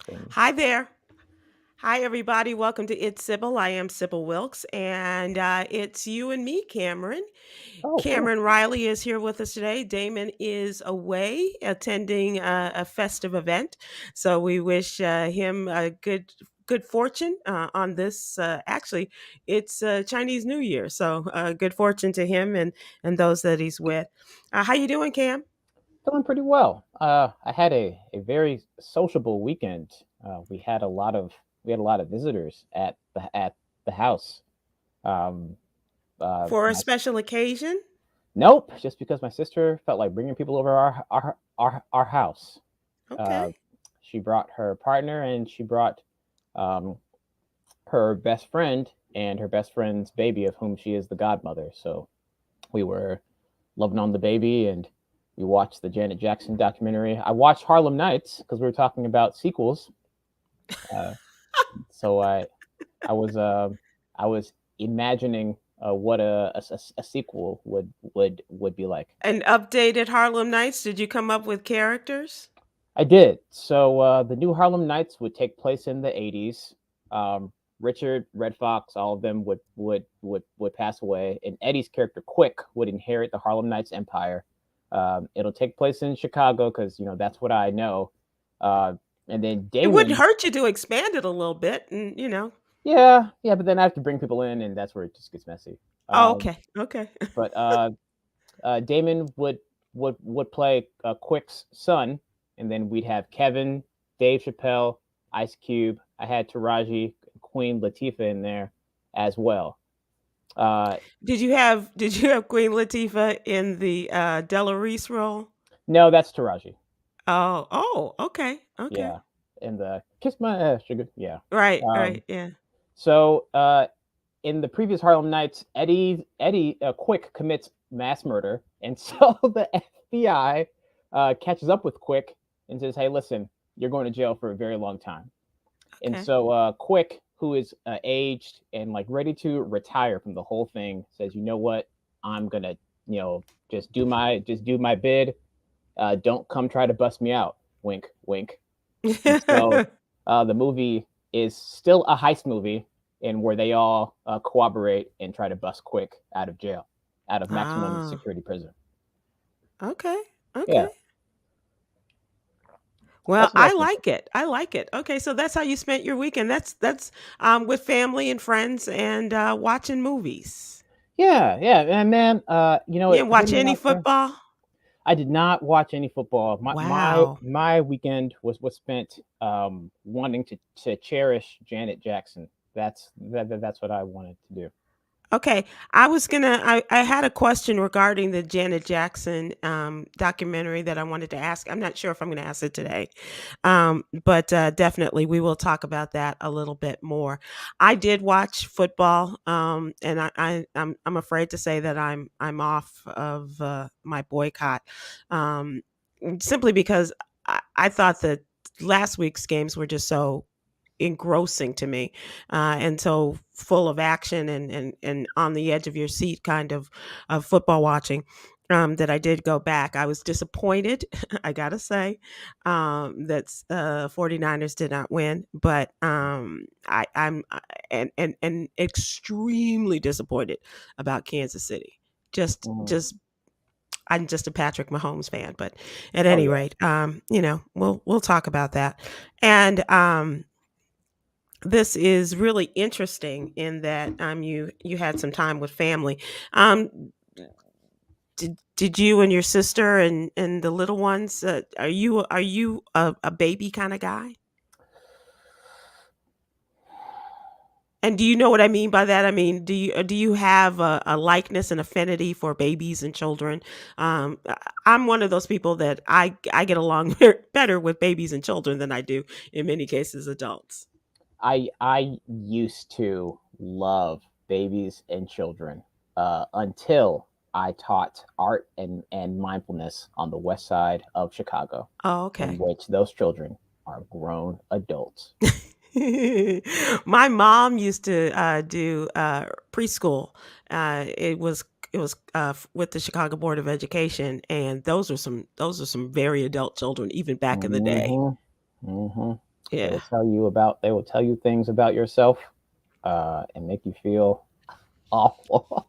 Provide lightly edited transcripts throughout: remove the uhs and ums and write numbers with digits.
And Hi there. Hi, everybody. Welcome to It's Sybil. I am Sybil Wilkes, and it's you and me, Cameron. oh, cool. Cameron Riley is here with us today. Damon is away attending a festive event, so we wish him a good fortune on this. Actually, it's Chinese New Year, so good fortune to him and those that he's with. How you doing, Cam? Doing pretty well. I had a very sociable weekend. We had a lot of visitors at the house. Um, For a my special occasion? Nope, just because my sister felt like bringing people over our house. Okay. Uh, she brought her partner and she brought um, her best friend and her best friend's baby, of whom she is the godmother. So we were loving on the baby, and we watched the Janet Jackson documentary. I watched Harlem Nights because we were talking about sequels. Uh, so I was I was imagining what a sequel would be like. An updated Harlem Nights, did you come up with characters? I did. So the new Harlem Nights would take place in the '80s. Um, Richard, Red Fox, all of them would pass away, and Eddie's character Quick would inherit the Harlem Nights empire. It'll take place in Chicago because that's what I know. Uh, and then It wouldn't Damon, hurt you to expand it a little bit and. yeah, yeah, but then I have to bring people in, and that's where it just gets messy. Oh, Um, okay, okay. but Damon would play Quick's son, and then we'd have Kevin, Dave Chappelle, Ice Cube. I had Taraji, Queen Latifah in there as well. Uh, Did you have Queen Latifah in the, Della Reese role? no, that's Taraji. Oh, okay, okay. Yeah, and the Kiss My Ass Sugar. Yeah. Right, Um, right, yeah. so in the previous Harlem Nights, Eddie Quick commits mass murder, and so the FBI catches up with Quick and says, "Hey, listen, you're going to jail for a very long time." And Okay. so Quick, who is aged and like ready to retire from the whole thing, says, "You know what? I'm gonna, just do my bid. Don't come try to bust me out." Wink, wink. And so the movie is still a heist movie, and where they all cooperate and try to bust Quick out of jail, out of maximum Ah, security prison. okay, Yeah, okay. Well, that's what I else was. like it, I like it. Okay, so that's how you spent your weekend. That's, with family and friends and, watching movies. Yeah, yeah, and man, You didn't watch hitting it any out there. football? I did not watch any football. My Wow. my weekend was spent wanting to cherish Janet Jackson. That's what I wanted to do. Okay, I had a question regarding the Janet Jackson documentary that I wanted to ask. I'm not sure if I'm going to ask it today, but definitely we will talk about that a little bit more. I did watch football, and I'm afraid to say that I'm off of my boycott, um, simply because I thought that last week's games were just so engrossing to me, and so full of action and on the edge of your seat kind of football watching, that I did go back. I was disappointed, I gotta say, that 49ers did not win, but and extremely disappointed about Kansas City. Mhm. Just I'm just a Patrick Mahomes fan, but at Oh any yeah. rate, we'll talk about that. And this is really interesting in that you had some time with family. Um, did you and your sister and the little ones, are you a baby kind of guy? And do you know what I mean by that? I mean, do you have a likeness and affinity for babies and children? I'm one of those people that I get along better with babies and children than I do in many cases adults. I used to love babies and children until I taught art and mindfulness on the west side of Chicago, Oh, in okay. which those children are grown adults. My mom used to do preschool. It was with the Chicago Board of Education, and those are some very adult children even back in the day. Hmm. Hmm. Yeah. They will tell you things about yourself, and make you feel awful.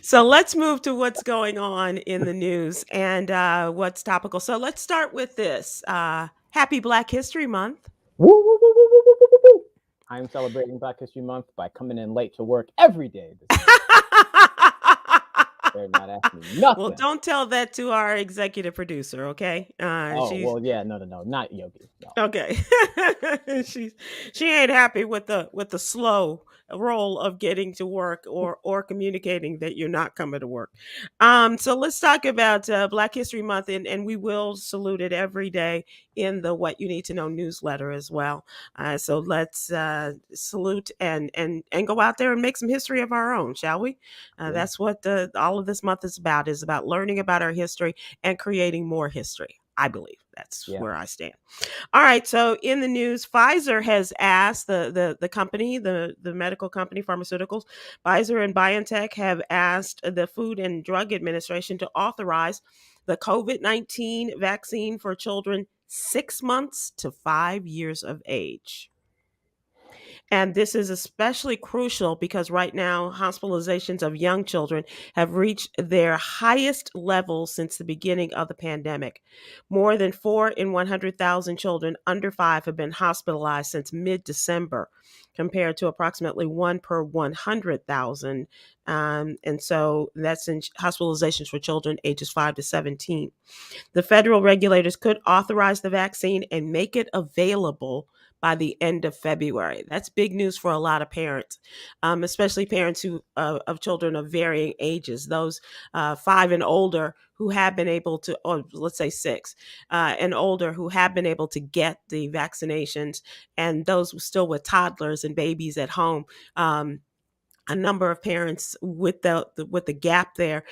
So let's move to what's going on in the news and what's topical. So let's start with this. Happy Black History Month. Woo, woo, woo, woo, woo, woo, woo, woo. I'm celebrating Black History Month by coming in late to work every day this month. They're not asking me Well, nothing. don't tell that to our executive producer, okay? Oh She's well, yeah, no, no, no, not Yogi. No. okay. she's she ain't happy with the slow roll of getting to work or communicating that you're not coming to work. So let's talk about Black History Month, and we will salute it every day in the What You Need to Know newsletter as well. So let's salute and go out there and make some history of our own, shall we? Yeah, That's what all of this month is about learning about our history and creating more history. I believe that's yeah. where I stand. All right. So in the news, Pfizer has asked the company, the medical company, pharmaceuticals, Pfizer and BioNTech have asked the Food and Drug Administration to authorize the COVID-19 vaccine for children 6 months to 5 years of age. And this is especially crucial because right now, hospitalizations of young children have reached their highest level since the beginning of the pandemic. More than 4 in 100,000 children under 5 have been hospitalized since mid December, compared to approximately 1 per 100,000. And so that's in hospitalizations for children ages 5 to 17. The federal regulators could authorize the vaccine and make it available by the end of February. That's big news for a lot of parents, especially parents who of children of varying ages. Those 5 and older who have been able to, or let's say 6 and older who have been able to get the vaccinations, and those still with toddlers and babies at home. A number of parents with the gap there,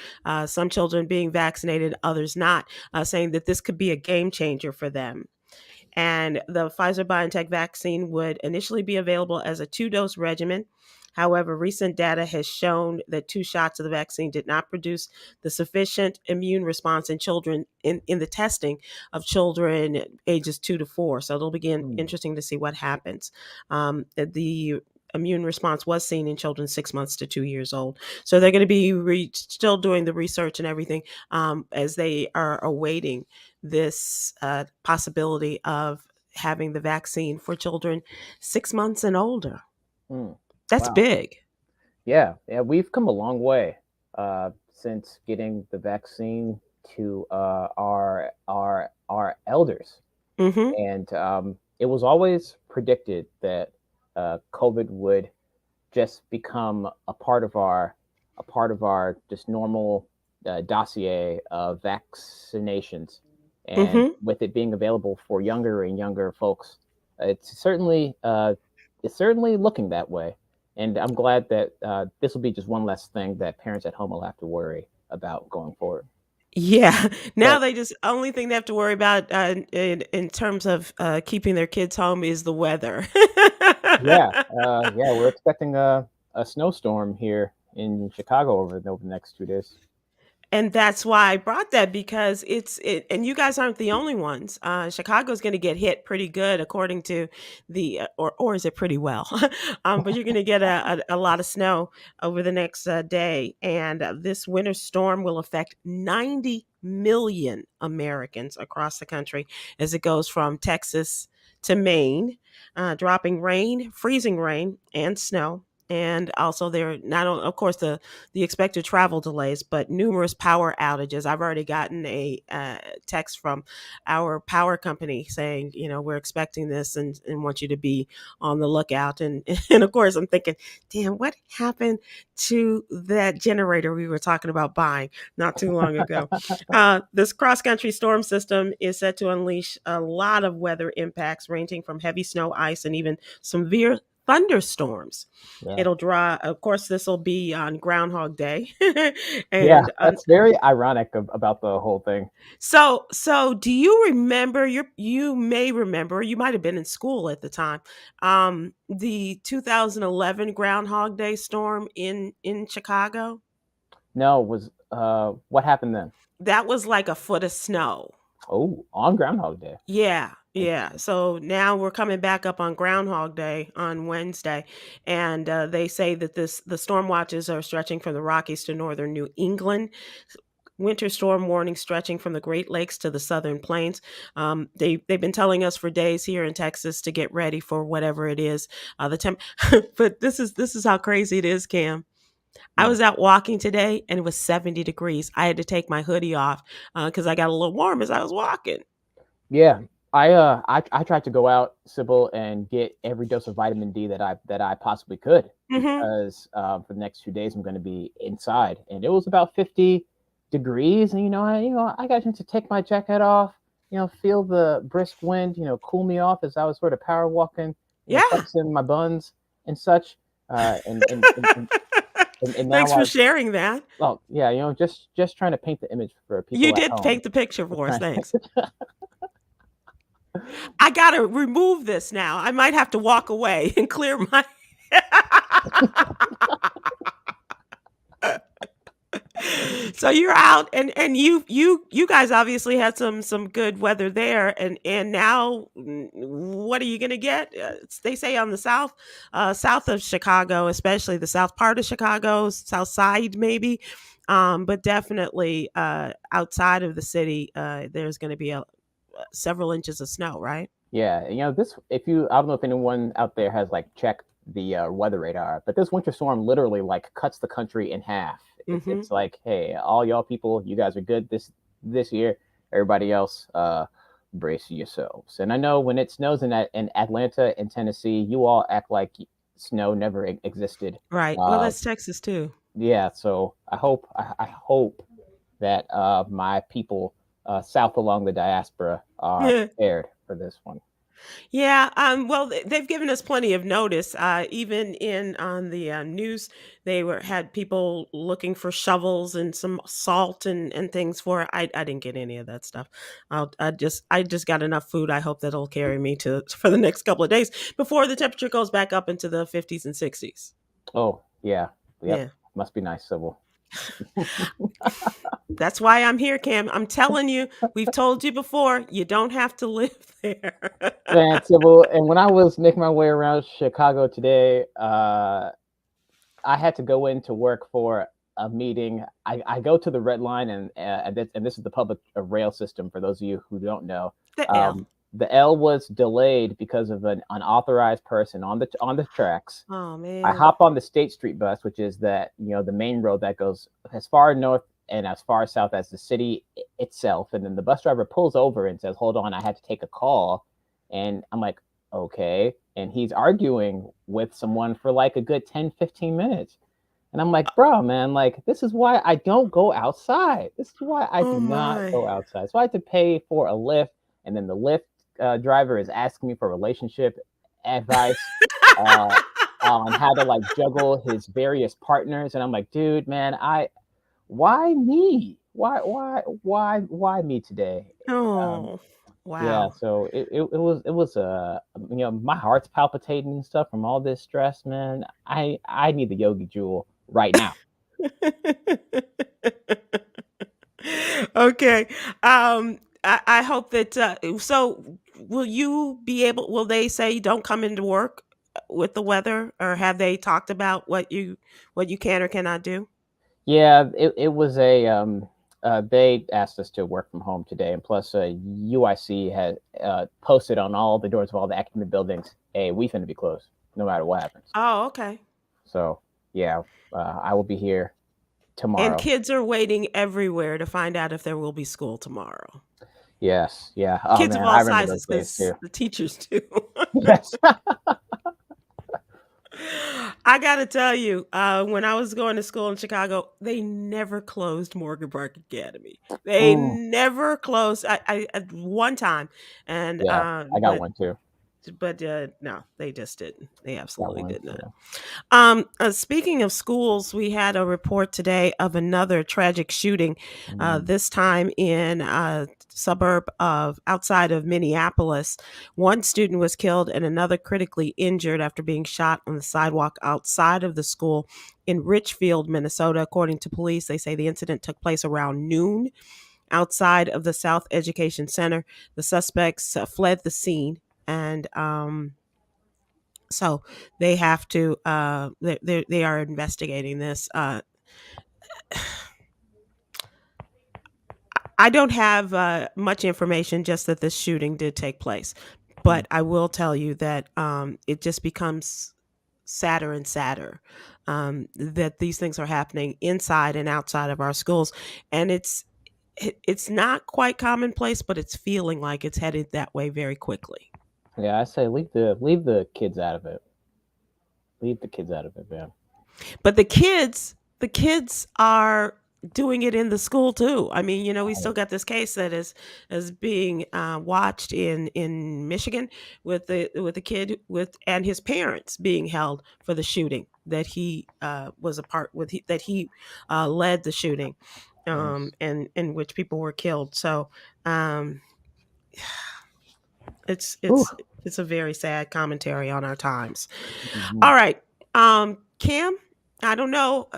some children being vaccinated, others not, saying that this could be a game changer for them. And the Pfizer BioNTech vaccine would initially be available as a 2-dose regimen. However, recent data has shown that 2 shots of the vaccine did not produce the sufficient immune response in children in the testing of children ages 2 to 4. So it'll begin Hmm. interesting to see what happens. The immune response was seen in children 6 months to 2 years old. So they're going to be still doing the research and everything as they are awaiting this possibility of having the vaccine for children 6 months and older. Hmm. That's Wow. big. Yeah, yeah. We've come a long way since getting the vaccine to our elders, Mm-hmm. and it was always predicted that COVID would just become a part of our just normal dossier of vaccinations, and Mm-hmm. with it being available for younger and younger folks, it's certainly looking that way. And I'm glad that this will be just one less thing that parents at home will have to worry about going forward. Yeah. Now But they just only thing they have to worry about in terms of keeping their kids home is the weather. yeah, yeah, we're expecting a snowstorm here in Chicago over the next 2 days. And that's why I brought that because and you guys aren't the only ones. Chicago's going to get hit pretty good, according to the, or is it pretty well? But you're going to get a lot of snow over the next day, and this winter storm will affect 90 million Americans across the country as it goes from Texas to Maine, dropping rain, freezing rain, and snow. And also, there not only, of course, the expected travel delays, but numerous power outages. I've already gotten a text from our power company saying, we're expecting this and want you to be on the lookout. And and of course, I'm thinking, damn, what happened to that generator we were talking about buying not too long ago? This cross country storm system is set to unleash a lot of weather impacts, ranging from heavy snow, ice, and even severe thunderstorms. Yeah. It'll draw, of course, this will be on Groundhog Day. Yeah, and that's very ironic about the whole thing. so do you remember, you may remember, you might have been in school at the time, the 2011 Groundhog Day storm in Chicago? No, was what happened then? That was like a foot of snow. Oh, on Groundhog Day. Yeah. Yeah, so now we're coming back up on Groundhog Day on Wednesday, and they say that the storm watches are stretching from the Rockies to northern New England. Winter storm warning stretching from the Great Lakes to the Southern Plains. They've been telling us for days here in Texas to get ready for whatever it is. The temp, but this is how crazy it is, Cam. I Mm. was out walking today and it was 70 degrees. I had to take my hoodie off because I got a little warm as I was walking. Yeah, I tried to go out, Sybil, and get every dose of vitamin D that I possibly could Hmm. because for the next 2 days I'm going to be inside, and it was about 50 degrees, and I got a chance to take my jacket off, feel the brisk wind, cool me off as I was sort of power walking, Yeah. flexing my buns and such, and now Thanks for sharing that. oh yeah, just trying to paint the image for You people at did home. paint the picture We're for us. trying. Thanks. I got to remove this now. I might have to walk away and clear my. So you're out, and you guys obviously had some good weather there, and now what are you gonna get? They say on the south of Chicago, especially the south part of Chicago, south side maybe, but definitely outside of the city, there's going to be several inches of snow, right? Yeah, this, if you, I don't know if anyone out there has like checked the weather radar, but this winter storm literally like cuts the country in half. Hmm. It's like, hey, all y'all people, you guys are good this year. Everybody else, brace yourselves. And I know when it snows in Atlanta and Tennessee, you all act like snow never existed. Right. Well, Uh, that's Texas too. yeah, so I hope that my people south along the diaspora are prepared for this one. Yeah, well, they've given us plenty of notice. Even in on the news, they had people looking for shovels and some salt and things for it. I didn't get any of that stuff. I just got enough food. I hope that'll carry me to for the next couple of days before the temperature goes back up into the 50s and 60s. Oh, yeah. Yep. Yeah. Must be nice, Sybil. That's why I'm here, Cam. I'm telling you, we've told you before, you don't have to live there. Man, Sybil, and when I was making my way around Chicago today, I had to go into work for a meeting. I go to the Red Line, and this is the public rail system for those of you who don't know. The L. Um, the L was delayed because of an unauthorized person on the tracks. Oh I man. hop on the State Street bus, which is the main road that goes as far north and as far south as the city itself. And then the bus driver pulls over and says, "Hold on, I had to take a call." And I'm like, "Okay." And he's arguing with someone for like a good 10, 15 minutes. And I'm like, "Bro, man, like this is why I don't go outside. This is why I do Oh not my. go outside." So I had to pay for a Lyft, and then the Lyft driver is asking me for relationship advice. Uh, on how to like juggle his various partners, and I'm like, dude, man, why me? Why me today? Um, Oh, yeah, wow. so it was my heart's palpitating and stuff from all this stress, man. I need the Yogi Jewel right now. Okay. I hope that so will they say don't come into work with the weather, or have they talked about what you can or cannot do? Yeah, it was a they asked us to work from home today, and plus UIC had posted on all the doors of all the academic buildings, "Hey, we finna be closed no matter what happens." Oh, okay. So yeah, I will be here And tomorrow. kids are waiting everywhere to find out if there will be school tomorrow. Yes, yeah. Oh Kids of man, I all remember those sizes, days because too. the teachers do. Yes. I gotta tell you, when I was going to school in Chicago, they never closed Morgan Park Academy. They Mm, never closed. I at one time, and yeah, I got one too. no, they just didn't. They Got absolutely one did not. too. Speaking of schools, we had a report today of another tragic shooting, Mm, this time in a suburb of outside of Minneapolis. One student was killed and another critically injured after being shot on the sidewalk outside of the school in Richfield, Minnesota. According to police, they say the incident took place around noon. outside of the South Education Center. The suspects fled the scene, and so they have to. They are investigating this. I don't have much information, just that this shooting did take place. But I will tell you that it just becomes sadder and sadder that these things are happening inside and outside of our schools, and it's not quite commonplace, but it's feeling like it's headed that way very quickly. Yeah, I say leave the kids out of it. Leave the kids out of it, man. But the kids are doing it in the school too. I mean, we still got this case that is being watched in Michigan with the kid with and his parents being held for the shooting that he was a part with that he led the shooting, Nice. and in which people were killed. So um, it's Whew. it's it's a very sad commentary on our times. Mhm. All right. Cam, I don't know.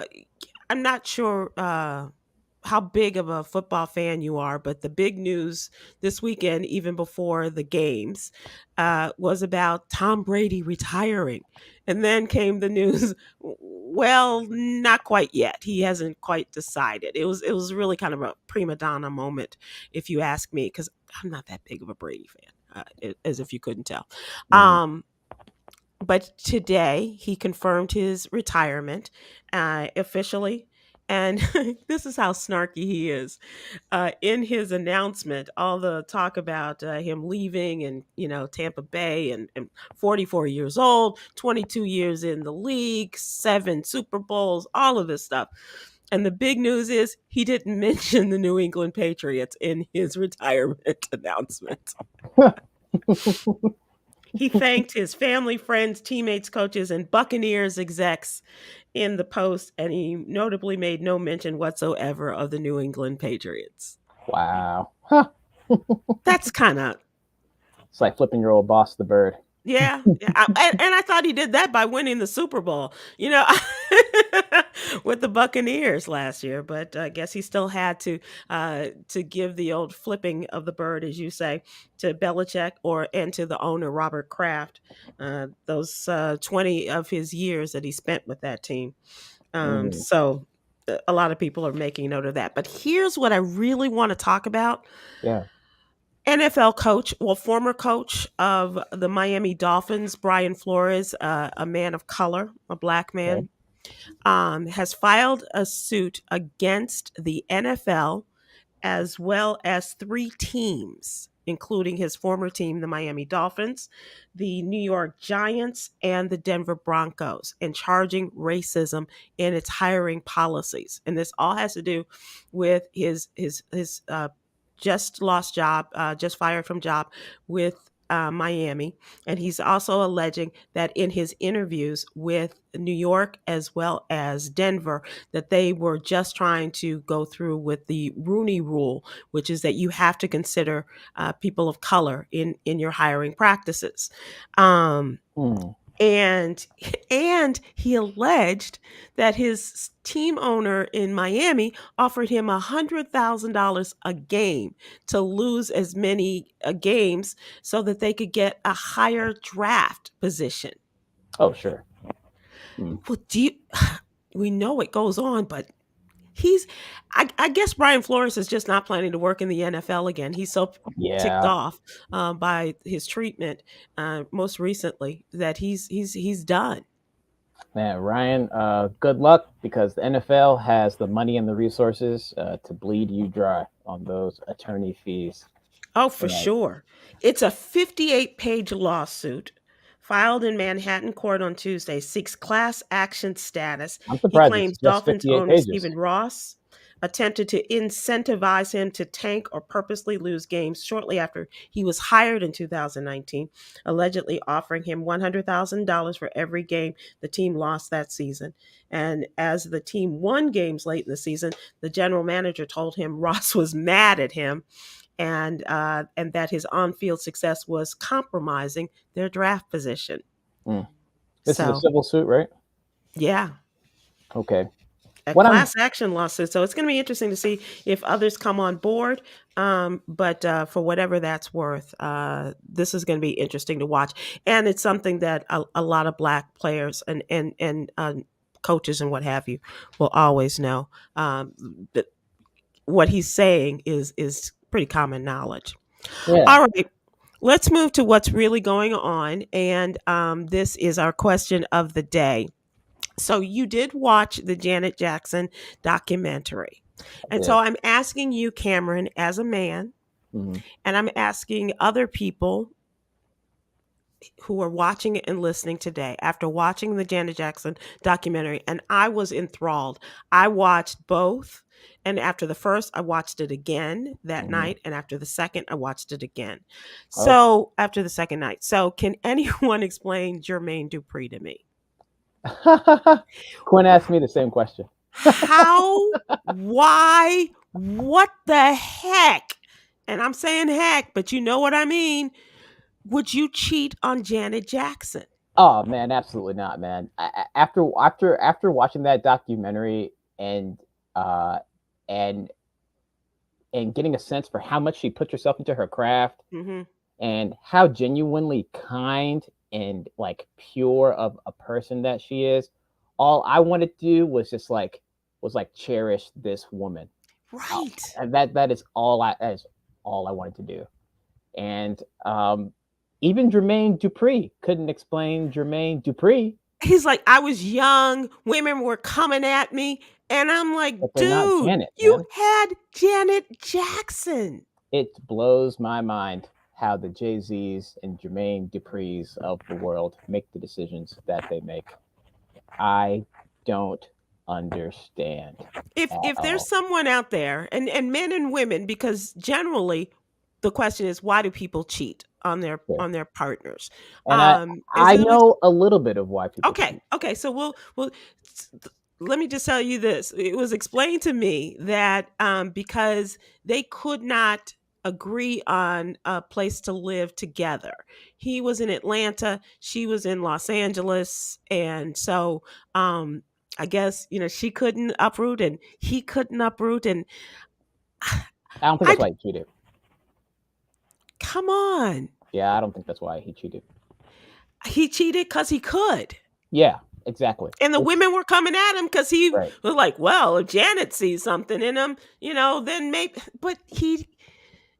I'm not sure how big of a football fan you are, but the big news this weekend, even before the games, was about Tom Brady retiring. And then came the news, well, not quite yet. He hasn't quite decided. It was really kind of a prima donna moment, if you ask me, because I'm not that big of a Brady fan, as if you couldn't tell. Mhm. Um, but today he confirmed his retirement officially. And this is how snarky he is. In his announcement, all the talk about him leaving and, Tampa Bay and 44 years old, 22 years in the league, 7 Super Bowls, all of this stuff. And the big news is he didn't mention the New England Patriots in his retirement announcement. He thanked his family, friends, teammates, coaches, and Buccaneers execs in the post, and he notably made no mention whatsoever of the New England Patriots. Wow. Huh. That's kind of, It's like flipping your old boss the bird. yeah. And I thought he did that by winning the Super Bowl, with the Buccaneers last year. But I guess he still had to give the old flipping of the bird, as you say, to Belichick and to the owner Robert Kraft. Those 20 of his years that he spent with that team. Mm. So a lot of people are making note of that. But here's what I really want to talk about. Yeah. NFL coach, well, former coach of the Miami Dolphins, Brian Flores, a man of color, a black Okay. man, has filed a suit against the NFL as well as 3 teams, including his former team, the Miami Dolphins, the New York Giants, and the Denver Broncos, in charging racism in its hiring policies. And this all has to do with his just lost job, just fired from job with Miami. And he's also alleging that in his interviews with New York as well as Denver, that they were just trying to go through with the Rooney Rule, which is that you have to consider people of color in your hiring practices. Um, Mm. and and he alleged that his team owner in Miami offered him $100,000 a game to lose as many games so that they could get a higher draft position. Oh, sure. Mm. Well, we know it goes on, but he's I guess Brian Flores is just not planning to work in the NFL again. He's so ticked Yeah. off by his treatment most recently that he's done. Man, Ryan, good luck because the NFL has the money and the resources to bleed you dry on those attorney fees. Oh, for Yeah. sure. It's a 58-page lawsuit filed in Manhattan court on Tuesday, seeks class action status. I'm He surprised it's claims just Dolphins 58 owner pages. Stephen Ross attempted to incentivize him to tank or purposely lose games shortly after he was hired in 2019, allegedly offering him $100,000 for every game the team lost that season. And as the team won games late in the season, the general manager told him Ross was mad at him and that his on-field success was compromising their draft position. Mm. This is a So, civil suit, right? yeah. Okay. a What I'm class action lawsuit. So it's going to be interesting to see if others come on board. But for whatever that's worth, this is going to be interesting to watch, and it's something that a lot of Black players and coaches and what have you will always know. That what he's saying is pretty common knowledge. yeah. All right. Let's move to what's really going on. And this is our question of the day. So, you did watch the Janet Jackson documentary. I And so, did. I'm asking you, Cameron, as a man, Hmm. and I'm asking other people who are watching it and listening today after watching the Janet Jackson documentary, and I was enthralled. I watched both. And after the first, I watched it again that Hmm. night. And after the second, I watched it again. Oh. So, after the second night. So, can anyone explain Jermaine Dupri to me? Quinn asked me the same question. How? Why? What the heck? And I'm saying heck, but you know what I mean. Would you cheat on Janet Jackson? Oh man, absolutely not, man. After watching that documentary and uh and and getting a sense for how much she put herself into her craft Hmm. and how genuinely kind and like pure of a person that she is, all I wanted to do was just like cherish this woman. Uh, Right. and that is all I wanted to do. And even Jermaine Dupri couldn't explain Jermaine Dupri, He's like, I was young, women were coming at me. And I'm like, but they're not dude, Janet, you man. had Janet Jackson. It blows my mind how the Jay Z's and Jermaine Dupri's of the world make the decisions that they make. I don't understand at If there's all. someone out there, and men and women, because generally the question is, why do people cheat Yeah. on their partners? And I Is I it always know a little bit of why people okay? cheat. Okay, so let me just tell you this. It was explained to me that because they could not agree on a place to live together. He was in Atlanta, she was in Los Angeles, and so I guess she couldn't uproot and he couldn't uproot, and I don't think I that's why he cheated. come on, Yeah, I don't think that's why he cheated. he cheated because he could. Yeah, exactly. And the It's women were coming at him because he right. was like, well, if Janet sees something in him, then maybe. But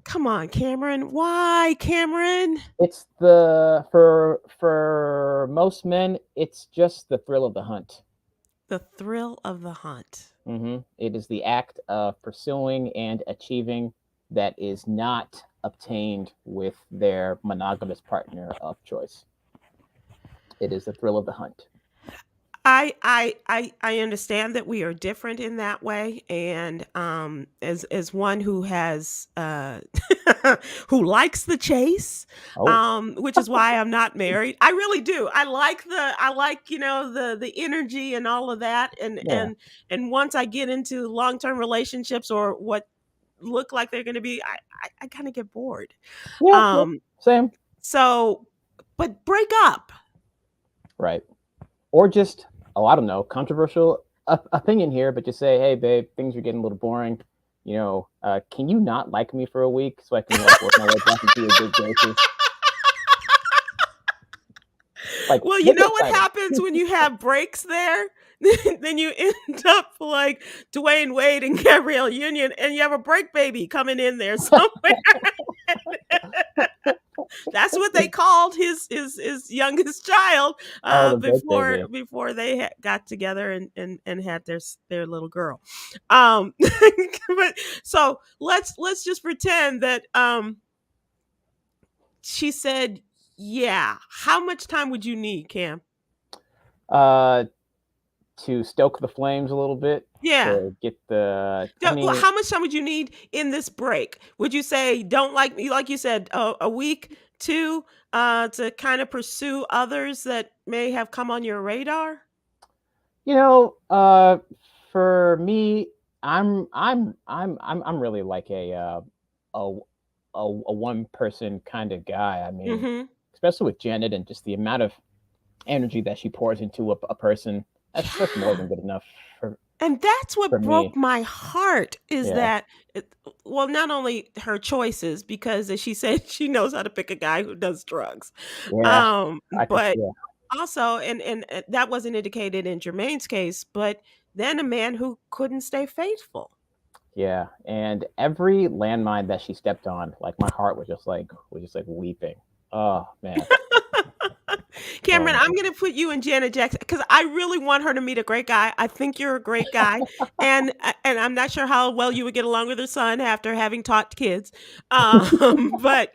come on, Cameron. Why, Cameron? It's for most men, it's just the thrill of the hunt. The thrill of the hunt. It is the act of pursuing and achieving that is not obtained with their monogamous partner of choice. It is the thrill of the hunt. I understand that we are different in that way, and as one who has who likes the chase, Oh, which is why I'm not married. I really do. I like the energy and all of that, and yeah, and once I get into long-term relationships or what look like they're going to be, I kind of get bored. yeah, yeah. Um, Same. so, but break up. Right. Or just, oh, I don't know, controversial opinion here, but just say, hey, babe, things are getting a little boring. Can you not like me for a week so I can like work my way back into your good graces? Like, Well, you make it know what exciting. happens when you have breaks there? Then you end up like Dwayne Wade and Gabrielle Union, and you have a break baby coming in there somewhere. That's what they called his youngest child Oh, the break baby. before they got together and had their little girl. But so let's just pretend that she said, yeah. How much time would you need, Cam? Uh, to stoke the flames a little bit, Yeah. to get the, I mean, How much time would you need in this break? Would you say don't like me, like you said, a week, two, to kind of pursue others that may have come on your radar? you know, uh, for me, I'm really like a a one person kind of guy. I mean, Mm-hmm. especially with Janet and just the amount of energy that she pours into a person. That's more than good enough for And that's for what me. broke my heart is Yeah, that well, not only her choices, because as she said, she knows how to pick a guy who does drugs. yeah. Um, I could. but Yeah, also, and that wasn't indicated in Jermaine's case, but then a man who couldn't stay faithful. yeah. And every landmine that she stepped on, like my heart was just like weeping. Oh man. Oh Cameron, I'm man. going to put you and Janet Jackson because I really want her to meet a great guy. I think you're a great guy, and I'm not sure how well you would get along with her son after having taught kids, but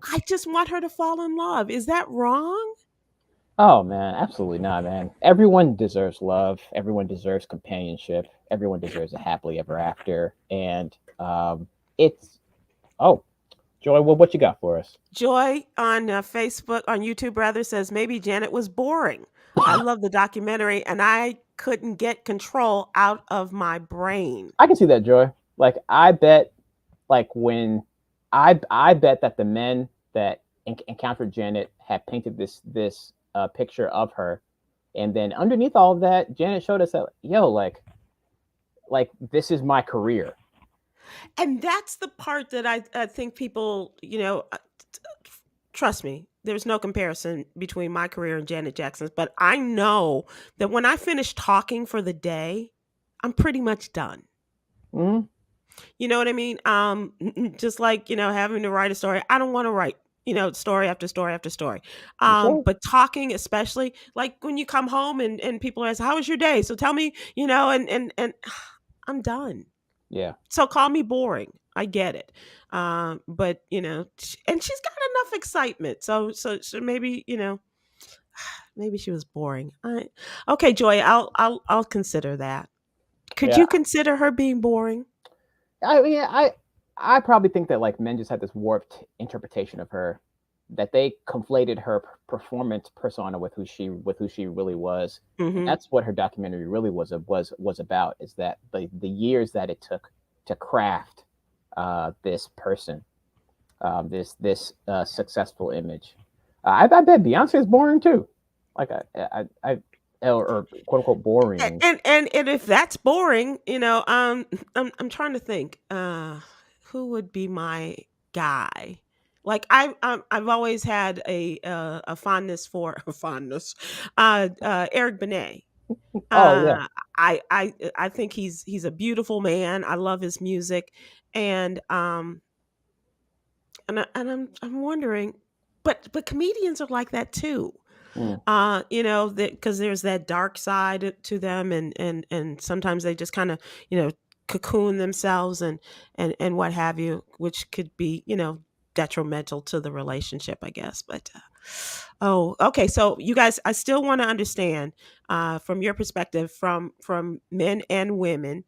I just want her to fall in love. Is that wrong? Oh man, absolutely not, man. Everyone deserves love. Everyone deserves companionship. Everyone deserves a happily ever after. And it's oh, Joy, what you got for us? Joy on Facebook, on YouTube rather, says maybe Janet was boring. I love the documentary, and I couldn't get control out of my brain. I can see that, Joy. Like I bet, like when I bet that the men that encountered Janet had painted this picture of her, and then underneath all of that, Janet showed us that yo, like this is my career. And that's the part that I think people, trust me, there's no comparison between my career and Janet Jackson's, but I know that when I finish talking for the day, I'm pretty much done. Mm-hmm. You know what I mean? Just like, having to write a story. I don't want to write, story after story after story. Sure. But talking, especially like when you come home and people ask, how was your day? So tell me, and I'm done. Yeah. So call me boring. I get it. But and she's got enough excitement. So maybe, maybe she was boring. Okay, Joy, I'll consider that. Could Yeah. you consider her being boring? I mean, I probably think that like men just had this warped interpretation of her, that they conflated her performance persona with who she really was, and Hmm. that's what her documentary really was about. Is that the years that it took to craft this person, this successful image. I bet Beyonce is boring too. Like or quote unquote boring. And if that's boring, I'm trying to think, who would be my guy? Like I've always had a fondness for a fondness, Eric Benet. Oh yeah, Uh, I think he's a beautiful man. I love his music, and I'm wondering, but comedians are like that too. mm, That because there's that dark side to them, and sometimes they just kind of cocoon themselves and what have you, which could be detrimental to the relationship, I guess. But oh, okay. So you guys, I still want to understand from your perspective, from men and women,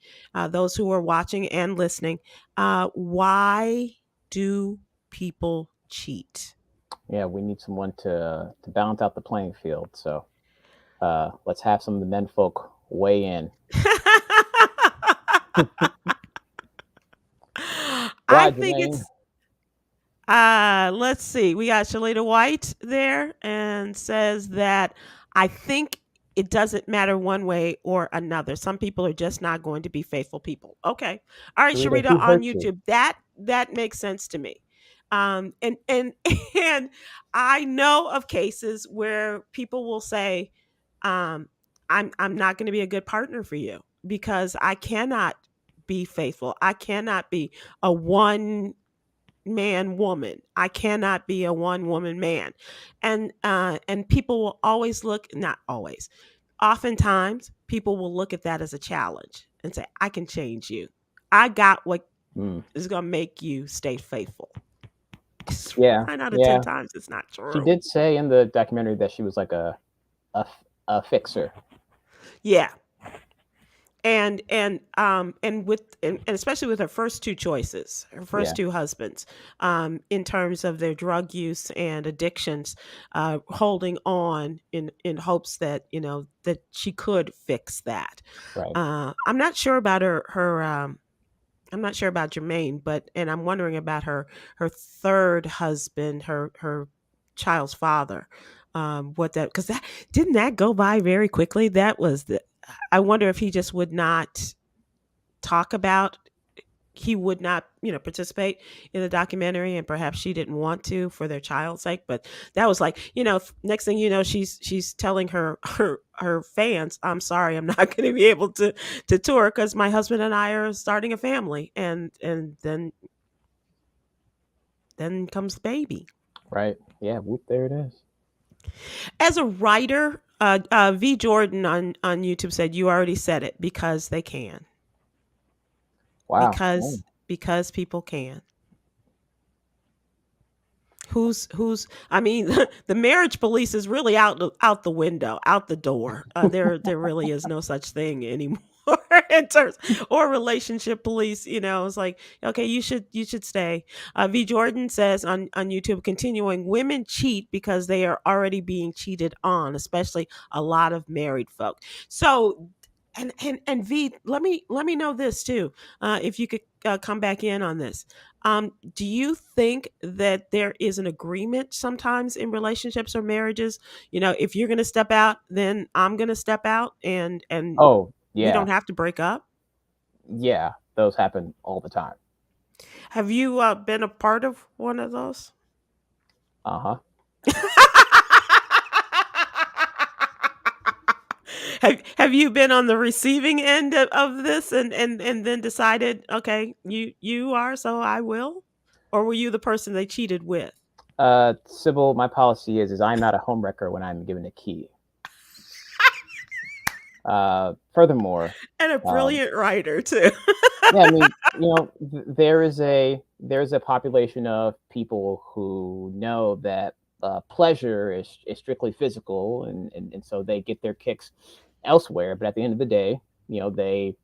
those who are watching and listening, why do people cheat? yeah. We need someone to balance out the playing field. So let's have some of the men folk weigh in. I Why, think Jermaine? it's let's see. We got Shalita White there and says that I think it doesn't matter one way or another. Some people are just not going to be faithful people. Okay. All right, Sharita, Sharita who on hurt you? YouTube. That makes sense to me. And and I know of cases where people will say, um, I'm not going to be a good partner for you because I cannot be faithful. I cannot be a one man woman. I cannot be a one woman man. And people will always look, not always. Oftentimes people will look at that as a challenge and say, I can change you. I got what Mm, is going to make you stay faithful. yeah, 9 out of 10 yeah. times it's not She true. did say in the documentary that she was like a fixer. Yeah. And with and especially with her first two choices, her Yeah, first two husbands, in terms of their drug use and addictions, holding on in hopes that that she could fix that. right. I'm not sure about her I'm not sure about Jermaine, but and I'm wondering about her third husband, her child's father. what that, because that didn't that go by very quickly. That was the, I wonder if he just would not talk about, he would not, participate in the documentary, and perhaps she didn't want to for their child's sake. But that was like, next thing you know, she's telling her fans, I'm sorry, I'm not going to be able to tour because my husband and I are starting a family, and then comes the baby. Right. Yeah. Whoop. There it is. As a writer, V Jordan on YouTube said, you already said it, because they can, Wow. Oh, because people can. Who's I mean, the marriage police is really out the window, out the door. There really is no such thing anymore in terms, or relationship police. It's like, okay, you should stay. V Jordan says on YouTube, continuing, women cheat because they are already being cheated on, especially a lot of married folk. So, and V, let me know this too, if you could come back in on this. Do you think that there is an agreement sometimes in relationships or marriages? If you're going to step out, then I'm going to step out, and oh we yeah. don't have to break up. Yeah. Those happen all the time. Have you been a part of one of those? Uh huh. Have you been on the receiving end of this, and then decided, okay, you are, so I will? Or were you the person they cheated with? Sybil, my policy is I'm not a homewrecker when I'm given a key. Furthermore, And a um, brilliant writer too. yeah, I mean, there is a population of people who know that pleasure is strictly physical, and so they get their kicks elsewhere. But at the end of the day, they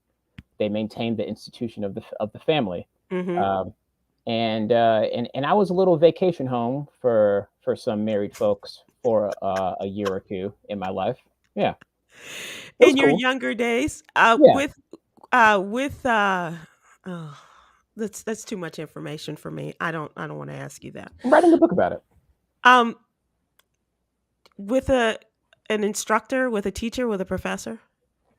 maintain the institution of the family. Hmm. Um, and I was a little vacation home for some married folks for a year or two in my life. Yeah, it was In your cool. younger days, Yeah, with oh, that's too much information for me. I don't want to ask you that. I'm writing a book about it. Um, with an instructor, with a teacher, with a professor.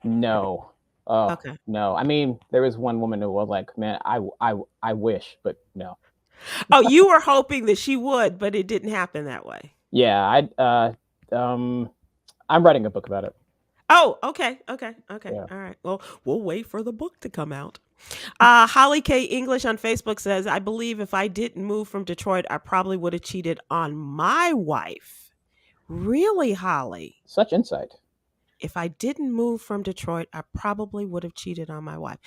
No. Oh, Okay. no. I mean, there was one woman who was like, "Man, I wish, but no." Oh, you were hoping that she would, but it didn't happen that way. Yeah, um, I'm writing a book about it. Oh, okay, okay, okay. Yeah. All right. Well, we'll wait for the book to come out. Holly K. English on Facebook says, I believe if I didn't move from Detroit, I probably would have cheated on my wife. Really, Holly? Such insight. If I didn't move from Detroit, I probably would have cheated on my wife.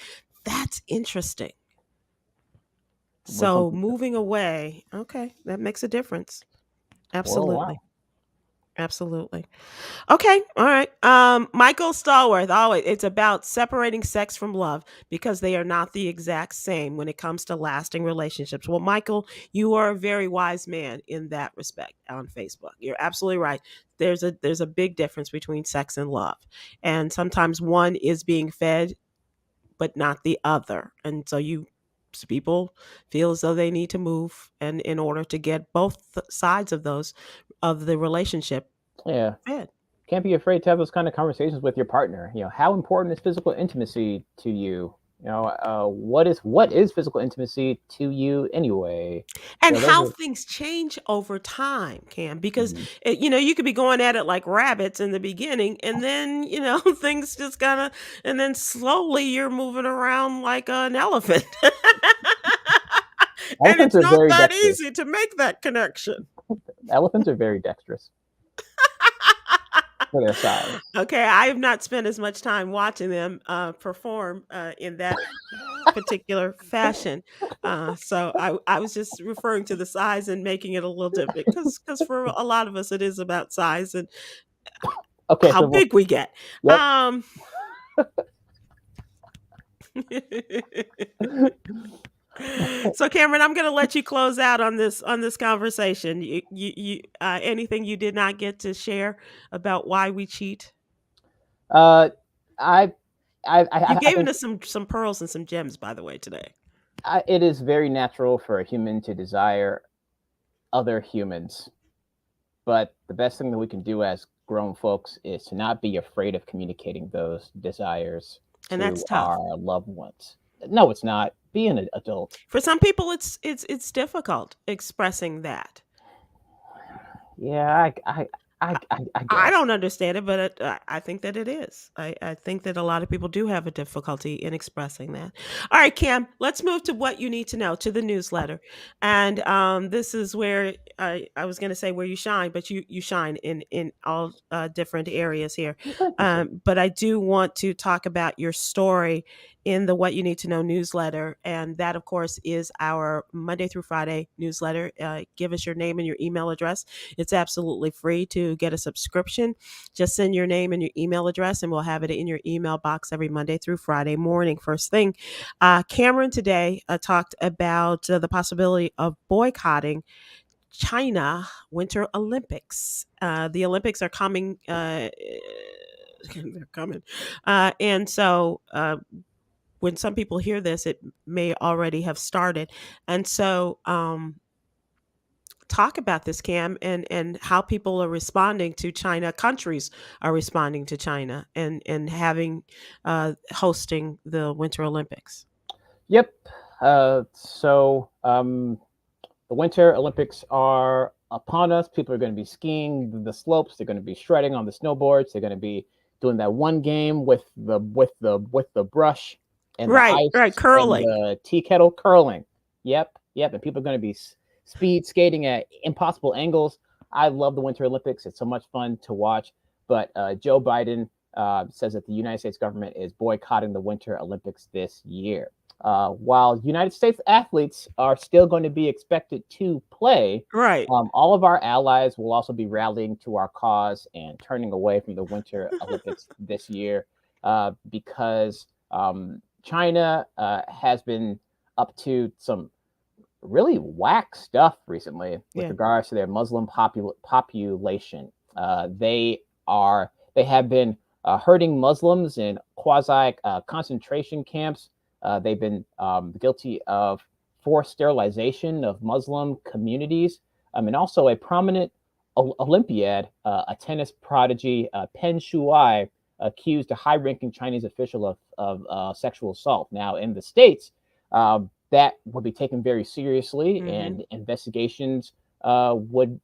That's interesting. With some, So moving away, okay, that makes a difference. whoa, Absolutely. wow. Absolutely. Okay. All right. Michael Stallworth. Always, it's about separating sex from love because they are not the exact same when it comes to lasting relationships. Well, Michael, you are a very wise man in that respect on Facebook. You're absolutely right. There's a big difference between sex and love, and sometimes one is being fed, but not the other, and so people feel as though they need to move, and in order to get both sides of the relationship Yeah. fed. Can't be afraid to have those kind of conversations with your partner. How important is physical intimacy to you? What is physical intimacy to you anyway? And Those how are. things change over time, Cam, because Mhm. you could be going at it like rabbits in the beginning, and then things just kind of, and then slowly you're moving around like an elephant. And Elephants it's are not very that dexterous. easy to make that connection. Elephants are very dexterous for their size. Okay, I have not spent as much time watching them perform in that particular fashion. So I was just referring to the size and making it a little different, because for a lot of us it is about size and Okay, how so big we get. yep. Um, so Cameron, I'm going to let you close out on this conversation. Anything you did not get to share about why we cheat? Uh, I, You've I given think us some pearls and some gems, by the way, today. it is very natural for a human to desire other humans. But the best thing that we can do as grown folks is to not be afraid of communicating those desires And that's to tough. our loved ones. No, it's not. Be an adult. For some people, it's difficult expressing that. Yeah, I I guess. don't understand it, but I think that it is. I think that a lot of people do have a difficulty in expressing that. All right, Cam, let's move to what you need to know, to the newsletter. And this is where I was going to say where you shine, but you shine in all different areas here. Well, thank you, sir. But I do want to talk about your story in the What You Need to Know newsletter. And that, of course, is our Monday through Friday newsletter. Give us your name and your email address. It's absolutely free to get a subscription. Just send your name and your email address, and we'll have it in your email box every Monday through Friday morning, first thing. Khameron today talked about the possibility of boycotting China Winter Olympics. The Olympics are coming. They're coming. And so when some people hear this, it may already have started. And so talk about this, Cam, and how people are responding to China. Countries are responding to China and having hosting the Winter Olympics. Yep. The Winter Olympics are upon us. People are going to be skiing the slopes. They're going to be shredding on the snowboards. They're going to be doing that one game with the brush and the Right, right, ice and curling. the tea kettle curling. Yep. And people are going to be speed skating at impossible angles. I love the Winter Olympics. It's so much fun to watch. But Joe Biden says that the United States government is boycotting the Winter Olympics this year. While United States athletes are still going to be expected to play, Right. all of our allies will also be rallying to our cause and turning away from the Winter Olympics this year because China has been up to some really whack stuff recently with Yeah. regards to their Muslim population. They have been hurting Muslims in quasi concentration camps. They've been guilty of forced sterilization of Muslim communities, and also a prominent Olympiad, a tennis prodigy, Pen Shuai, accused a high-ranking Chinese official of sexual assault. Now, in the States, that would be taken very seriously, Mm-hmm. and investigations would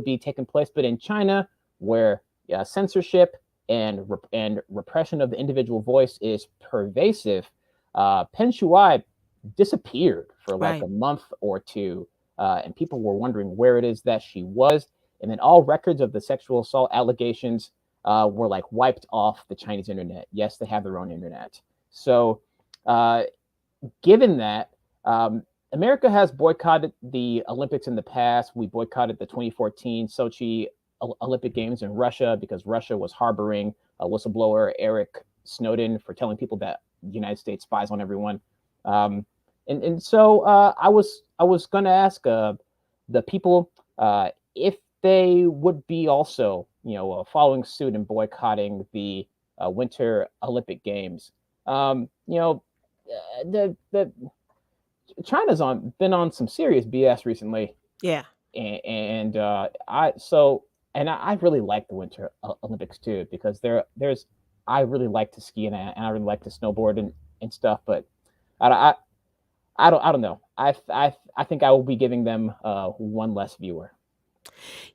be taking place. But in China, where censorship and repression of the individual voice is pervasive, Pen Shuai disappeared for like Right. a month or two, and people were wondering where it is that she was. And then all records of the sexual assault allegations were like wiped off the Chinese internet. Yes, they have their own internet. So, given that, America has boycotted the Olympics in the past. We boycotted the 2014 Sochi Olympic Games in Russia because Russia was harboring a whistleblower, Eric Snowden, for telling people that the United States spies on everyone. And so I was going to ask the people if they would be also following suit and boycotting the Winter Olympic Games. The China's been on some serious BS recently, Yeah. and I really like the Winter Olympics too because there's I really like to ski and I really like to snowboard and stuff, but I, I I don't know. I think I will be giving them one less viewer.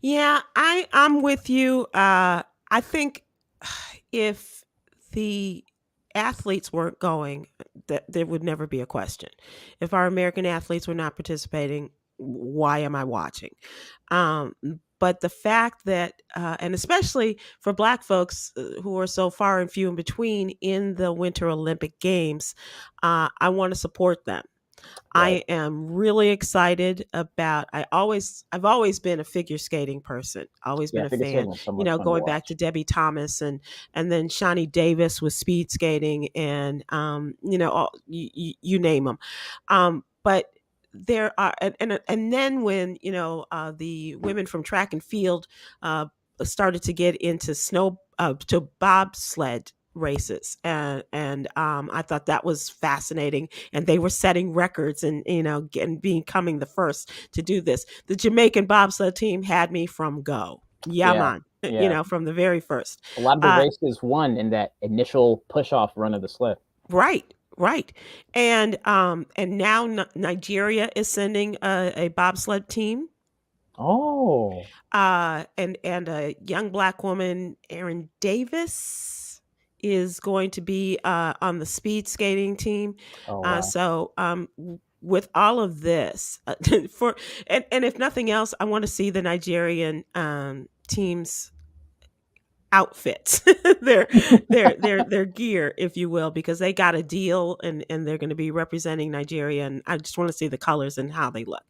Yeah, I'm with you. I think if the athletes weren't going, that there would never be a question. If our American athletes were not participating, why am I watching? Um, but the fact that, and especially for Black folks who are so far and few in between in the Winter Olympic Games, I want to support them. Right. I am really excited about I've always been a figure skating person. Always Yeah, been a figure fan. skating is so You much know, fun to going back to watch. Debbie Thomas and then Shawnee Davis with speed skating and you name them. But there are and then when the women from track and field uh, started to get into snow to bobsled races, and I thought that was fascinating. And they were setting records, and and becoming the first to do this. The Jamaican bobsled team had me from go. Yeah, Yeah, man. yeah. From the very first. A lot of the Uh, races won in that initial push off run of the sled. right, right. And now Nigeria is sending a bobsled team. Oh, And a young black woman, Erin Davis, is going to be on the speed skating team. oh wow. With all of this, for and if nothing else, I want to see the Nigerian teams outfits, their their gear, if you will, because they got a deal, and they're going to be representing Nigeria, and I just want to see the colors and how they look.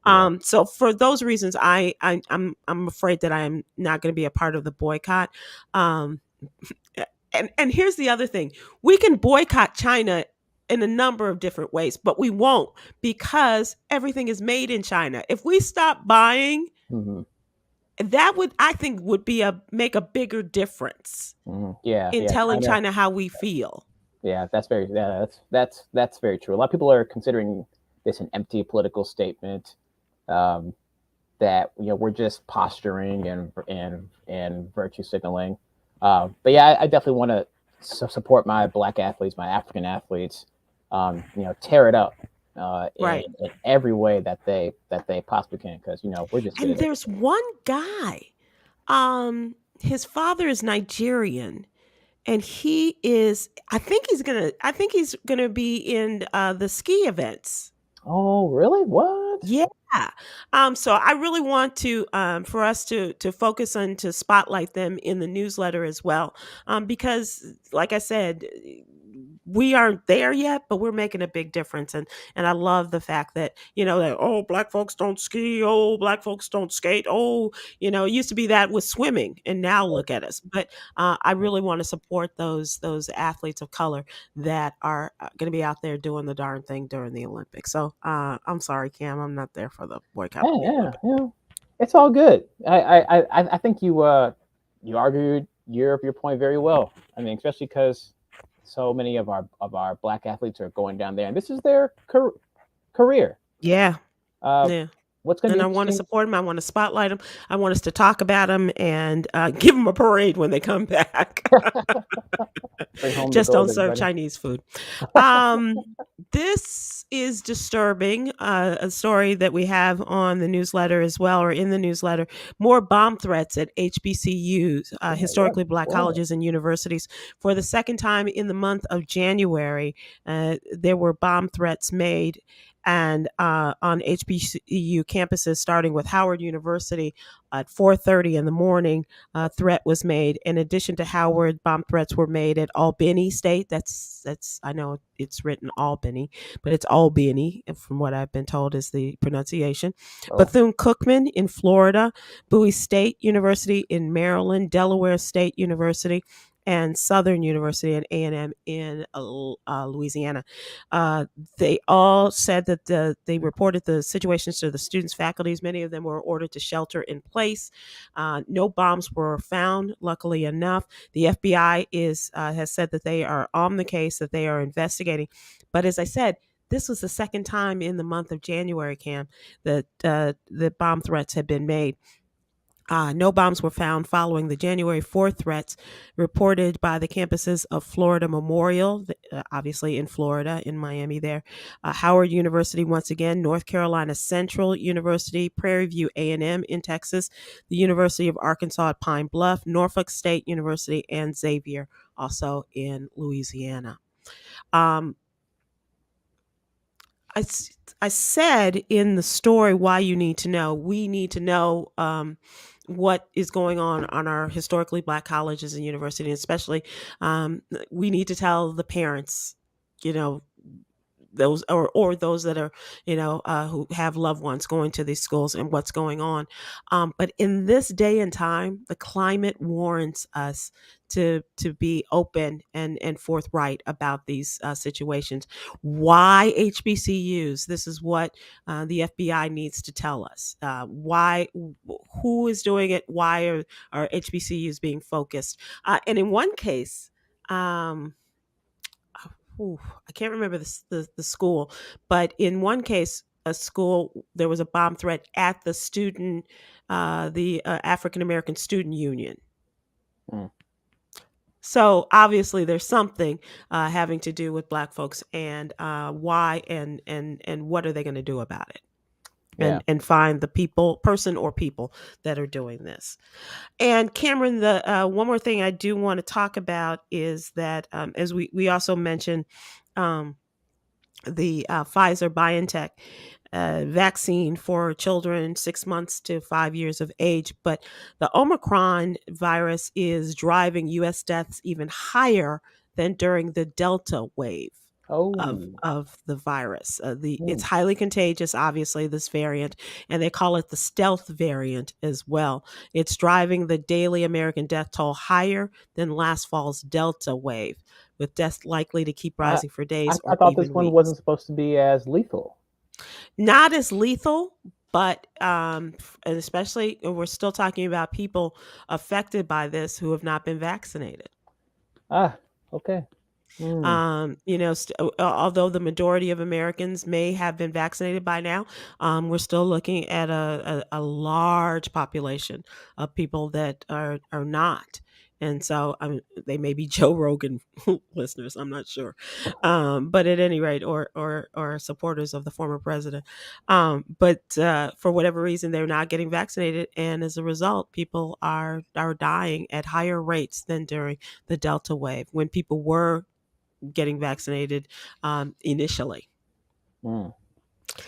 Yeah. So for those reasons, I'm afraid that I am not going to be a part of the boycott. Um, and here's the other thing: we can boycott China in a number of different ways, but we won't, because everything is made in China. If we stop buying, Hmm. that would, I think, would be make a bigger difference Hmm. Yeah, in yeah. telling China. China how we feel. Yeah, that's very true. A lot of people are considering this an empty political statement. Um, that we're just posturing and virtue signaling. But yeah, I definitely want to support my black athletes, my African athletes. Tear it up Right. in every way that they possibly can, because we're just good And at there's everything. one guy, his father is Nigerian, and I think he's gonna be in the ski events. Oh, really? What? Yeah. So I really want to, for us to focus on, to spotlight them in the newsletter as well, because, like I said, we aren't there yet, but we're making a big difference. And I love the fact that, that, oh, black folks don't ski, oh, black folks don't skate, oh, it used to be that with swimming, and now look at us. But I really want to support those athletes of color that are going to be out there doing the darn thing during the Olympics. So I'm sorry, Cam, I'm not there for the boycott Yeah, of the yeah, Olympics. yeah. It's all good. I think you argued your point very well. I mean, especially because so many of our black athletes are going down there, and this is their career. Yeah, Uh, yeah. what's going to be And I want to interesting? support them. I want to spotlight them. I want us to talk about them, and give them a parade when they come back. Bring home the Just gold, don't serve everybody. Chinese food. Um, this is disturbing. A story that we have on the newsletter as well, or in the newsletter. More bomb threats at HBCUs, What? historically black What? colleges and universities. For the second time in the month of January, there were bomb threats made, and on HBCU campuses, starting with Howard University at 4:30 in the morning. Threat was made. In addition to Howard, bomb threats were made at Albany State. That's I know it's written Albany, but it's Albany, from what I've been told is the pronunciation. Oh, Bethune Cookman in Florida, Bowie State University in Maryland, Delaware State University, and Southern University and A&M in Louisiana. Uh, they all said that they reported the situations to the students, faculties. Many of them were ordered to shelter in place. No bombs were found, luckily enough. The FBI has said that they are on the case, that they are investigating. But as I said, this was the second time in the month of January, Cam, that the bomb threats had been made. No bombs were found following the January 4th threats reported by the campuses of Florida Memorial, obviously in Florida, in Miami there, Howard University once again, North Carolina Central University, Prairie View A&M in Texas, the University of Arkansas at Pine Bluff, Norfolk State University, and Xavier, also in Louisiana. Um, I, I said in the story why you need to know. We need to know what is going on our historically black colleges and universities, especially we need to tell the parents, you know, those or those that are who have loved ones going to these schools and what's going on. But in this day and time, the climate warrants us to be open and forthright about these situations. Why HBCUs? This is what the FBI needs to tell us. Why? Who is doing it? Why are HBCUs being focused? And in one case, um, I can't remember the school, but in one case, a school, there was a bomb threat at the student, the African American Student Union. Mm. So obviously, there's something having to do with Black folks, and why, and what are they going to do about it, Yeah. and find the person or people that are doing this. And Khameron, the one more thing I do want to talk about is that, as we also mentioned, um, the Pfizer BioNTech vaccine for children 6 months to 5 years of age. But the Omicron virus is driving U.S. deaths even higher than during the Delta wave Oh. of the virus. It's Mm. highly contagious, obviously, this variant, and they call it the stealth variant as well. It's driving the daily American death toll higher than last fall's Delta wave, with deaths likely to keep I, rising for I days I or thought this even one weeks. wasn't supposed to be as lethal. Not as lethal, but and especially we're still talking about people affected by this who have not been vaccinated. Ah, okay. Mm. Although the majority of Americans may have been vaccinated by now, we're still looking at a large population of people that are not. And so they may be Joe Rogan listeners. I'm not sure, but at any rate, or supporters of the former president. But for whatever reason, they're not getting vaccinated, and as a result, people are dying at higher rates than during the Delta wave, when people were getting vaccinated initially. Mm.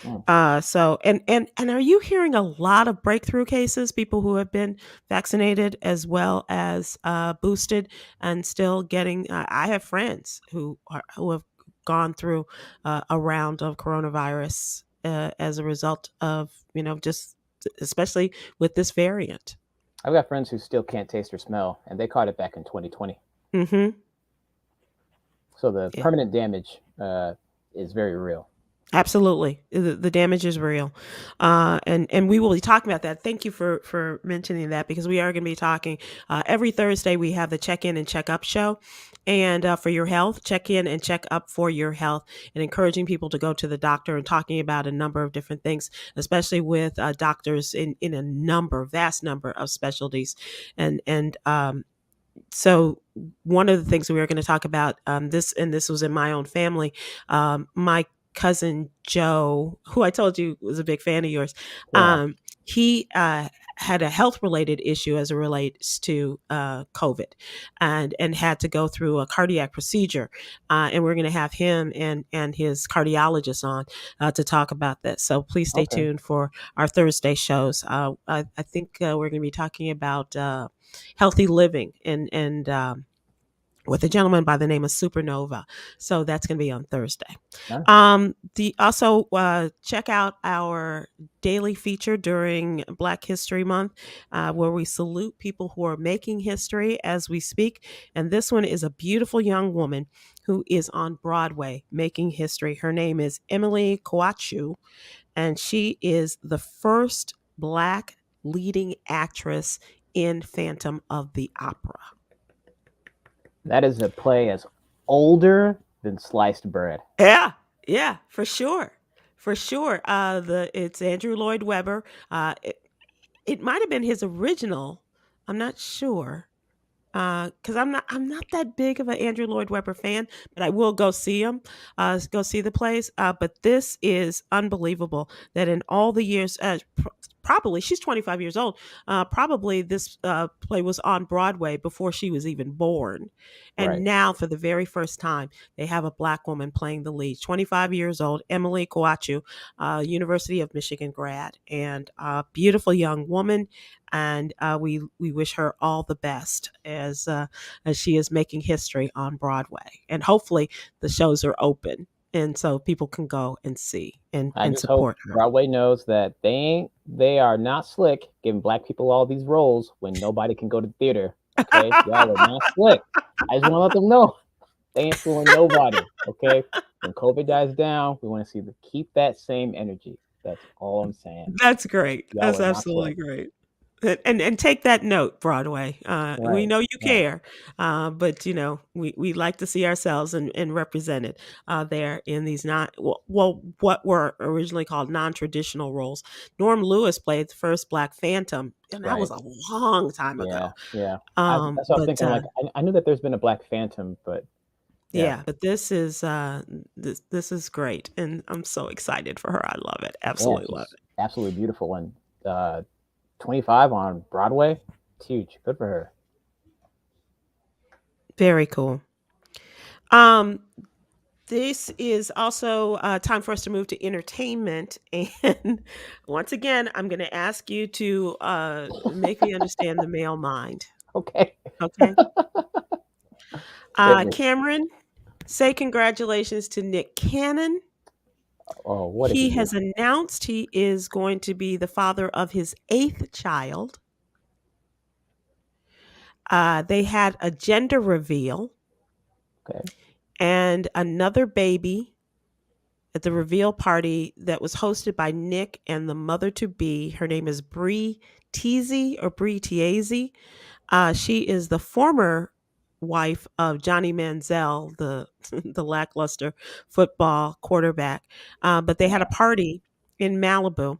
Mm. So and are you hearing a lot of breakthrough cases, people who have been vaccinated as well as boosted and still getting? I have friends who have gone through a round of coronavirus as a result of just especially with this variant. I've got friends who still can't taste or smell, and they caught it back in 2020. Mm-hmm. So the Yeah. permanent damage is very real. Absolutely, the damage is real, and we will be talking about that. Thank you for mentioning that, because we are going to be talking every Thursday. We have the check in and check up show, and for your health, check in and check up for your health, and encouraging people to go to the doctor, and talking about a number of different things, especially with doctors in a vast number of specialties, and so one of the things we were going to talk about, this was in my own family. My cousin Joe, who I told you was a big fan of yours, Yeah. he had a health related issue as it relates to COVID, and had to go through a cardiac procedure. And we're going to have him and his cardiologist on to talk about this. So please stay Okay. tuned for our Thursday shows. I think we're going to be talking about healthy living, and with a gentleman by the name of Supernova. So that's going to be on Thursday. Nice. The also check out our daily feature during Black History Month, where we salute people who are making history as we speak. And this one is a beautiful young woman who is on Broadway making history. Her name is Emily Coachu, and she is the first Black leading actress in Phantom of the Opera. That is a play as older than sliced bread. Yeah, for sure, for sure. It's Andrew Lloyd Webber. It might have been his original. I'm not sure, because I'm not that big of an Andrew Lloyd Webber fan, but I will go see him, go see the plays. But this is unbelievable that in all the years, probably she's 25 years old. Probably this play was on Broadway before she was even born, Right. and now for the very first time they have a Black woman playing the lead. 25 years old, Emily Coachu, University of Michigan grad, and a beautiful young woman. And we wish her all the best as she is making history on Broadway. And hopefully the shows are open, and so people can go and see and I just hope support her. Broadway knows that they are not slick giving Black people all these roles when nobody can go to the theater. Okay, y'all are not slick. I just want to let them know they ain't fooling nobody. Okay, when COVID dies down, we want to see them keep that same energy. That's all I'm saying. That's great. Y'all That's are not absolutely slick. great. And take that note, Broadway. We Right, know you right, care, but we like to see ourselves and represented there in these not what were originally called non-traditional roles. Norm Lewis played the first Black Phantom, and that was right. a long time Yeah, ago. yeah. That's what I was But thinking. Like, I knew that there's been a Black Phantom, but yeah, yeah, but this is great, and I'm so excited for her. I love it, yeah, absolutely love she's it. absolutely beautiful. And 25 on Broadway, it's huge. Good for her. Very cool. Um, This is also time for us to move to entertainment. And once again, I'm going to ask you to make me understand the male mind. Okay. Okay. Hit me. Cameron, say congratulations to Nick Cannon. Oh, what did he He do? has announced he is going to be the father of his eighth child. They had a gender reveal Okay. and another baby at the reveal party that was hosted by Nick and the mother to be. Her name is Bree Teasy or Bree Tiazi. She is the former wife of Johnny Manziel, the the lackluster football quarterback. But they had a Wow. party in Malibu,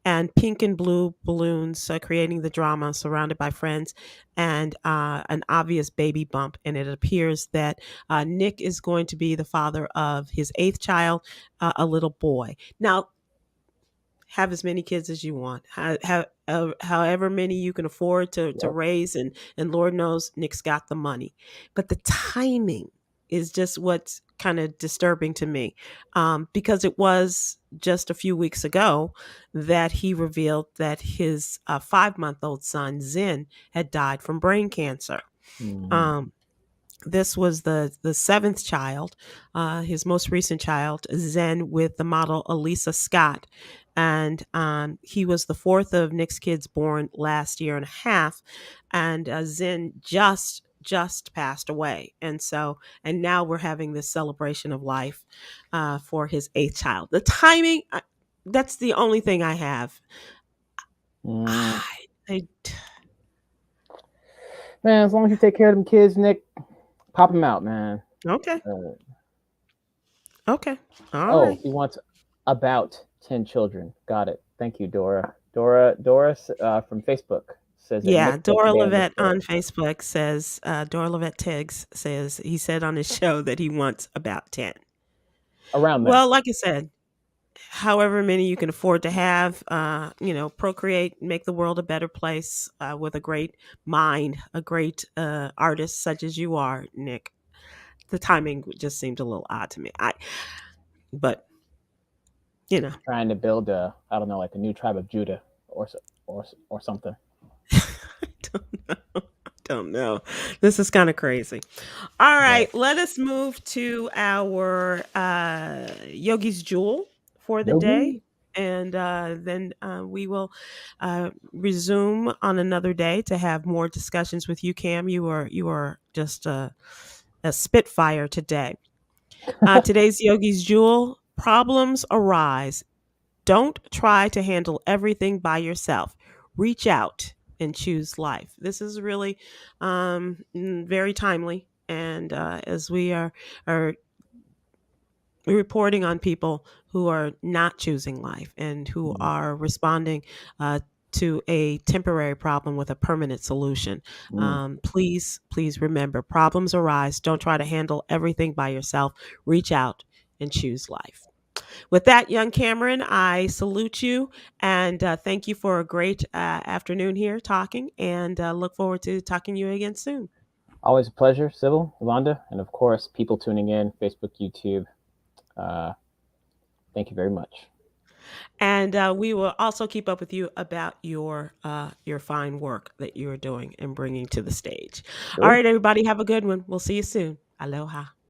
and pink and blue balloons creating the drama, surrounded by friends, and an obvious baby bump. And it appears that Nick is going to be the father of his eighth child, a little boy. Now, have as many kids as you want, however many you can afford to Yep. raise, and Lord knows Nick's got the money, but the timing is just what's kind of disturbing to me, because it was just a few weeks ago that he revealed that his 5-month-old son Zen had died from brain cancer. Hmm. Um, this was the seventh child, his most recent child, Zen, with the model Elisa Scott, and he was the fourth of Nick's kids born last year and a half, and Zen just passed away, and now we're having this celebration of life for his eighth child. The timing, that's the only thing I have. Mm. I Man, as long as you take care of them kids, Nick, pop them out, man. okay, Uh, okay, all oh, right. he wants about 10 children. Got it. Thank you, Dora. Doris from Facebook says that Yeah, Nick should Dora stay on the Levitt show. on Facebook says, Dora Levitt Tiggs says he said on his show that he wants about 10. Around there. Well, like I said, however many you can afford to have, procreate, make the world a better place with a great mind, a great artist such as you are, Nick. The timing just seemed a little odd to me. But you know, Trying to build a, I don't know, like a new tribe of Judah or something. I don't know. I don't know. This is kind of crazy. All Yeah. right, let us move to our Yogi's Jewel for the day. Yogi. And then we will resume on another day to have more discussions with you, Cam. You are just a spitfire today. Today's Yogi's Jewel: problems arise. Don't try to handle everything by yourself. Reach out and choose life. This is really very timely. And as we are reporting on people who are not choosing life and who Mm, are responding to a temporary problem with a permanent solution. mm. Please remember, problems arise. Don't try to handle everything by yourself. Reach out and choose life. With that, young Cameron, I salute you and thank you for a great afternoon here talking, and look forward to talking to you again soon. Always a pleasure, Sybil, Yolanda, and of course, people tuning in, Facebook, YouTube. Uh, thank you very much. And we will also keep up with you about your fine work that you are doing and bringing to the stage. All Sure. right, everybody, have a good one. We'll see you soon. Aloha.